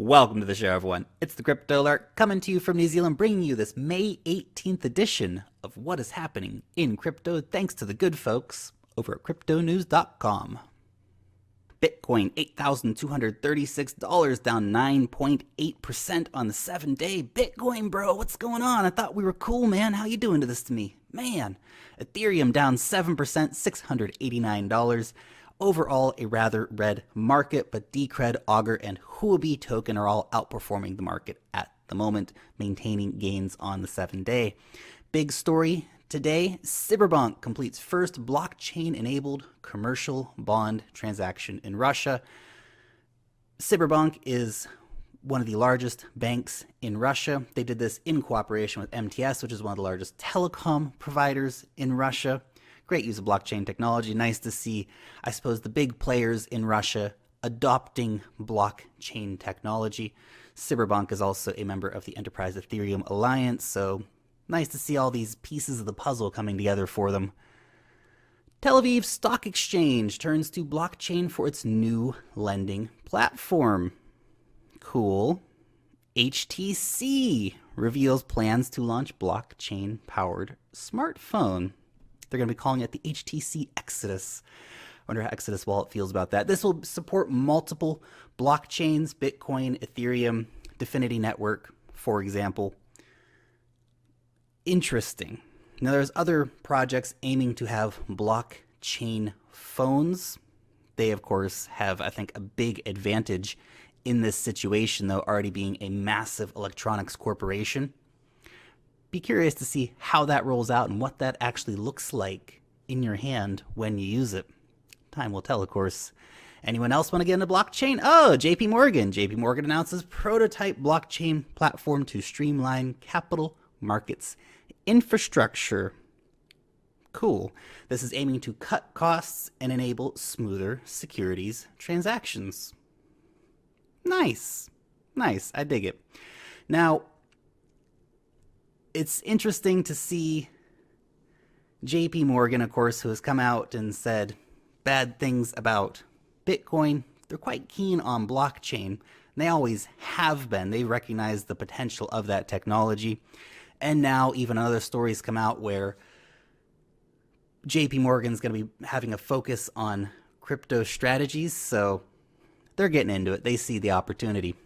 Welcome to the show, everyone. It's the Crypto Alert coming to you from New Zealand, bringing you this May 18th edition of what is happening in crypto, thanks to the good folks over at Cryptonews.com. Bitcoin, $8,236, down 9.8% on the 7-day. Bitcoin, bro, what's going on? I thought we were cool, man. How you doing to this to me? Man. Ethereum down 7%, $689. Overall, a rather red market, but Decred, Augur, and Huobi token are all outperforming the market at the moment, maintaining gains on the 7-day. Big story today, Cyberbank completes first blockchain-enabled commercial bond transaction in Russia. Cyberbank is one of the largest banks in Russia. They did this in cooperation with MTS, which is one of the largest telecom providers in Russia. Great use of blockchain technology. Nice to see, I suppose, the big players in Russia adopting blockchain technology. Cyberbank is also a member of the Enterprise Ethereum Alliance, so nice to see all these pieces of the puzzle coming together for them. Tel Aviv Stock Exchange turns to blockchain for its new lending platform. Cool. HTC reveals plans to launch blockchain-powered smartphone. They're going to be calling it the HTC Exodus. I wonder how Exodus Wallet feels about that. This will support multiple blockchains, Bitcoin, Ethereum, Dfinity Network, for example. Interesting. Now, there's other projects aiming to have blockchain phones. They, of course, have, I think, a big advantage in this situation, though, already being a massive electronics corporation. Be curious to see how that rolls out and what that actually looks like in your hand when you use it. Time will tell, of course. Anyone else want to get into blockchain? Oh, JP Morgan. JP Morgan announces prototype blockchain platform to streamline capital markets infrastructure. Cool. This is aiming to cut costs and enable smoother securities transactions. Nice. Nice. I dig it. Now, it's interesting to see JP Morgan, of course, who has come out and said bad things about Bitcoin. They're quite keen on blockchain. They always have been. They recognize the potential of that technology. And now even other stories come out where JP Morgan's going to be having a focus on crypto strategies. So they're getting into it. They see the opportunity.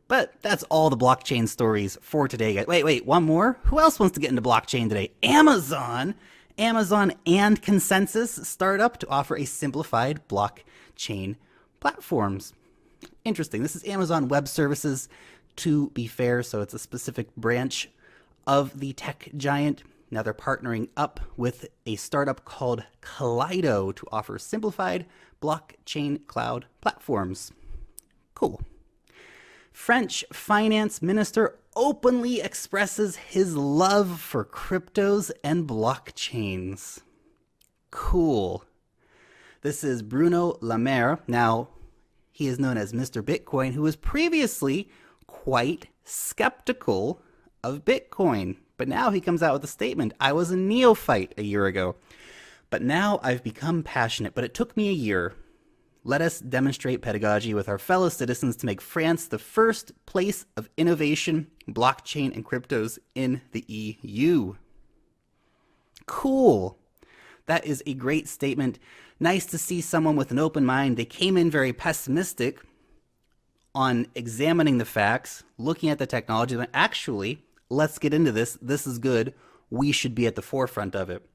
But that's all the blockchain stories for today, guys. Wait, one more? Who else wants to get into blockchain today? Amazon! Amazon and Consensys start up to offer a simplified blockchain platforms. Interesting. This is Amazon Web Services, to be fair, so it's a specific branch of the tech giant. Now they're partnering up with a startup called Kaleido to offer simplified blockchain cloud platforms. Cool. French finance minister openly expresses his love for cryptos and blockchains. Cool. This is Bruno Le Maire. Now, he is known as Mr. Bitcoin, who was previously quite skeptical of Bitcoin. But now he comes out with a statement. I was a neophyte a year ago, but now I've become passionate. But it took me a year. Let us demonstrate pedagogy with our fellow citizens to make France the first place of innovation, blockchain, and cryptos in the EU. Cool. That is a great statement. Nice to see someone with an open mind. They came in very pessimistic on examining the facts, looking at the technology, but actually, let's get into this. This is good. We should be at the forefront of it.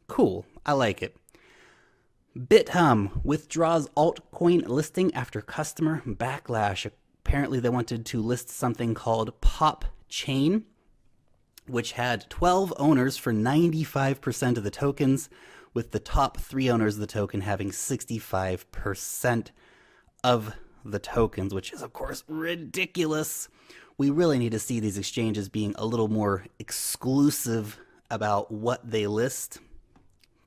Cool. I like it. BitHum withdraws altcoin listing after customer backlash. Apparently they wanted to list something called Pop Chain, which had 12 owners for 95% of the tokens, with the top 3 owners of the token having 65% of the tokens, which is, of course, ridiculous. We really need to see these exchanges being a little more exclusive about what they list.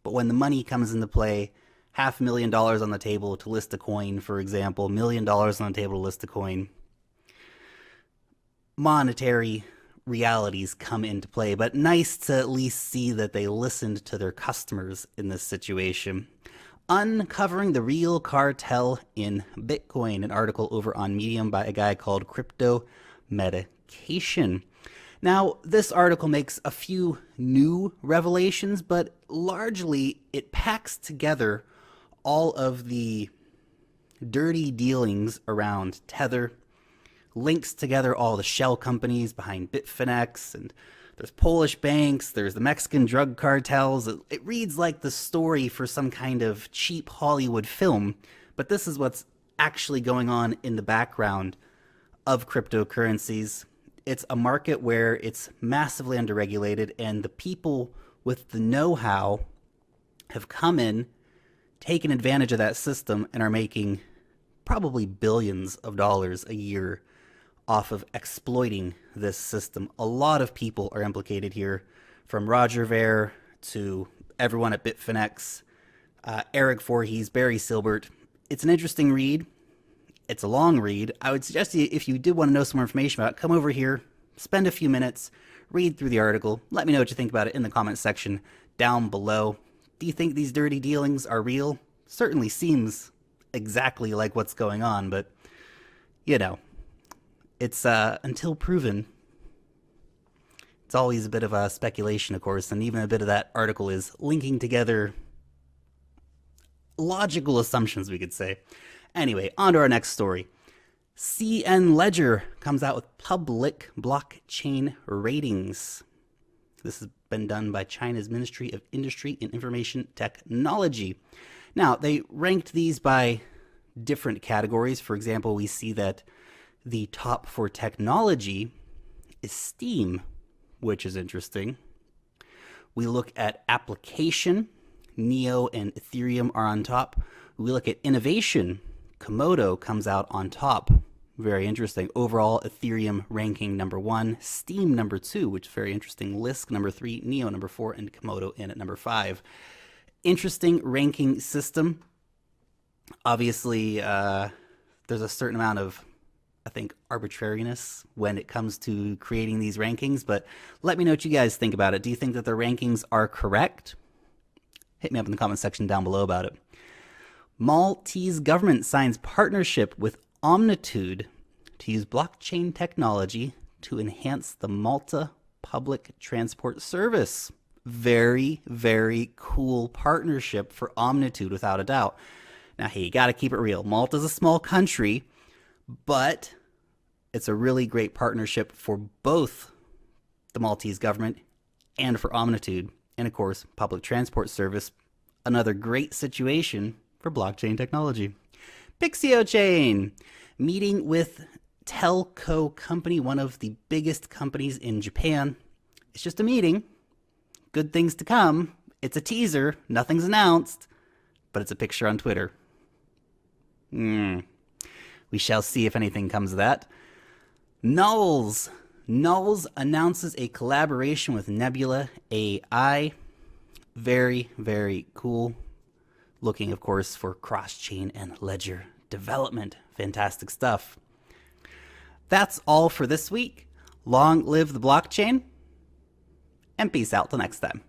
But when the money comes into play, $500,000 on the table to list a coin, for example, $1 million on the table to list a coin, monetary realities come into play. But nice to at least see that they listened to their customers in this situation. Uncovering the Real Cartel in Bitcoin, an article over on Medium by a guy called Crypto Medication. Now, this article makes a few new revelations, but largely it packs together all of the dirty dealings around Tether, links together all the shell companies behind Bitfinex, and there's Polish banks, there's the Mexican drug cartels. It reads like the story for some kind of cheap Hollywood film, but this is what's actually going on in the background of cryptocurrencies. It's a market where it's massively underregulated, and the people with the know-how have come in, taken advantage of that system, and are making probably billions of dollars a year off of exploiting this system. A lot of people are implicated here, from Roger Ver to everyone at Bitfinex, Eric Voorhees, Barry Silbert. It's an interesting read. It's a long read. I would suggest if you did want to know some more information about it, come over here, spend a few minutes, read through the article. Let me know what you think about it in the comments section down below. Do you think these dirty dealings are real? Certainly seems exactly like what's going on, but you know, it's until proven. It's always a bit of a speculation, of course, and even a bit of that article is linking together logical assumptions, we could say. Anyway, on to our next story. CN Ledger comes out with public blockchain ratings. This has been done by China's Ministry of Industry and Information Technology. Now, they ranked these by different categories. For example, we see that the top for technology is Steam, which is interesting. We look at application. Neo and Ethereum are on top. We look at innovation. Komodo comes out on top. Very interesting. Overall, Ethereum ranking number 1, Steam number 2, which is very interesting. Lisk number 3, Neo number 4, and Komodo in at number 5. Interesting ranking system. Obviously, there's a certain amount of, I think, arbitrariness when it comes to creating these rankings, but let me know what you guys think about it. Do you think that the rankings are correct? Hit me up in the comment section down below about it. Maltese government signs partnership with Omnitude to use blockchain technology to enhance the Malta public transport service. Very, very cool partnership for Omnitude, without a doubt. Now, hey, you got to keep it real. Malta's a small country, but it's a really great partnership for both the Maltese government and for Omnitude. And of course, public transport service, another great situation for blockchain technology. Pixio Chain, meeting with telco company, one of the biggest companies in Japan. It's just a meeting. Good things to come. It's a teaser. Nothing's announced, but it's a picture on Twitter. We shall see if anything comes of that. Nulls announces a collaboration with Nebula AI. Very, very cool. Looking, of course, for cross-chain and ledger development. Fantastic stuff. That's all for this week. Long live the blockchain, and peace out till next time.